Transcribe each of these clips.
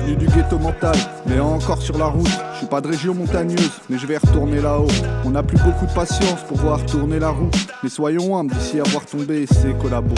Revenu du ghetto mental, mais encore sur la route. Je suis pas de région montagneuse, mais je vais retourner là-haut. On n'a plus beaucoup de patience pour voir tourner la roue. Mais soyons humbles d'ici à voir tomber ces collabos.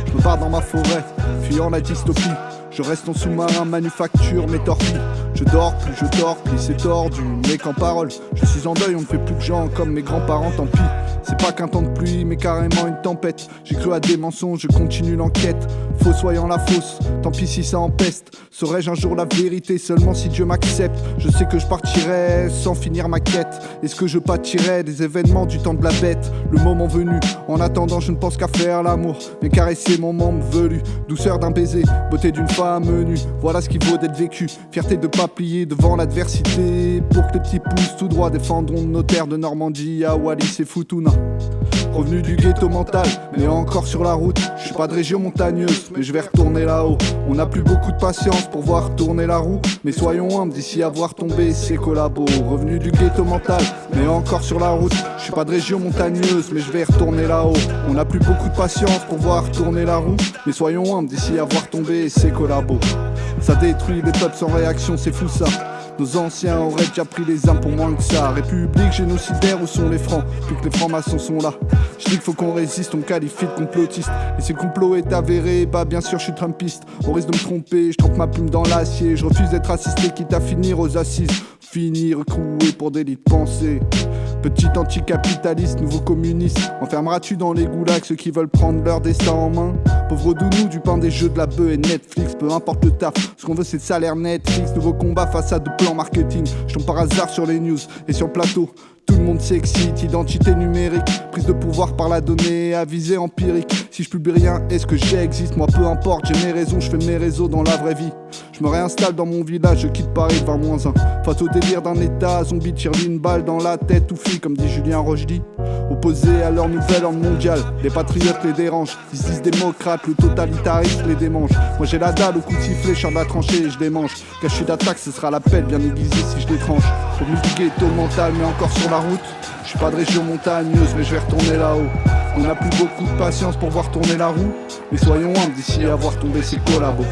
Je me pars dans ma forêt, fuyant la dystopie. Je reste en sous-marin, manufacture mes torpilles. Je dors plus, c'est tordu, mais qu'en parole. Je suis en deuil, on ne fait plus que gens comme mes grands-parents, tant pis. C'est pas qu'un temps de pluie, mais carrément une tempête. J'ai cru à des mensonges, je continue l'enquête. Faux soyant la fausse, tant pis si ça empeste. Saurais-je un jour la vérité, seulement si Dieu m'accepte. Je sais que je partirai sans finir ma quête. Est-ce que je pâtirai des événements du temps de la bête? Le moment venu, en attendant je ne pense qu'à faire l'amour. Mais caresser mon membre velu, douceur d'un baiser, beauté d'une femme nue. Voilà ce qui vaut d'être vécu, fierté de pas plier devant l'adversité. Pour que les petits pouces tout droit défendront nos terres de Normandie à Wallis et Futuna. Revenu du ghetto mental, mais encore sur la route. Je suis pas de région montagneuse, mais je vais retourner là-haut. On n'a plus beaucoup de patience pour voir tourner la roue. Mais soyons humbles d'ici à voir tomber ces collabos. Revenu du ghetto mental, mais encore sur la route. Je suis pas de région montagneuse, mais je vais retourner là-haut. On n'a plus beaucoup de patience pour voir tourner la roue. Mais soyons humbles d'ici à voir tomber ces collabos. Ça détruit les peuples sans réaction, c'est fou ça. Nos anciens auraient déjà pris les armes pour moins que ça. République génocidaire, où sont les francs? Plus que les francs-maçons sont là. Je dis qu'il faut qu'on résiste, on qualifie de complotiste. Et si le complot est avéré, bah bien sûr je suis trumpiste. Au risque de me tromper, je trempe ma plume dans l'acier. Je refuse d'être assisté, quitte à finir aux assises. Finir recroué pour délit de pensée. Petit anticapitaliste, nouveau communiste. Enfermeras-tu dans les goulags ceux qui veulent prendre leur destin en main? Pauvre dounou, du pain, des jeux, de la bœuf et Netflix. Peu importe le taf, ce qu'on veut c'est le salaire Netflix. Nouveau combat face à de plans marketing. Je tombe par hasard sur les news et sur le plateau. Tout le monde s'excite, identité numérique, prise de pouvoir par la donnée, avisée empirique. Si je publie rien, est-ce que j'existe? Moi peu importe, j'ai mes raisons, je fais mes réseaux dans la vraie vie. Je me réinstalle dans mon village, je quitte Paris de 20-1. Face au délire d'un état, zombie tire-lui une balle dans la tête ou fille, comme dit Julien Rochdy. Opposés à leur nouvel ordre mondial, les patriotes les dérangent. Ils se disent démocrates, le totalitarisme les démange. Moi j'ai la dalle au coup de sifflet, je sors de la tranchée et je les mange. Caché d'attaque, ce sera la pelle bien aiguisée si je les tranche. Revenu du ghetto mental, mais encore sur la route. Je suis pas de région montagneuse, mais je vais retourner là-haut. On n'a plus beaucoup de patience pour voir tourner la roue. Mais soyons humbles d'ici à voir tomber ces collabos.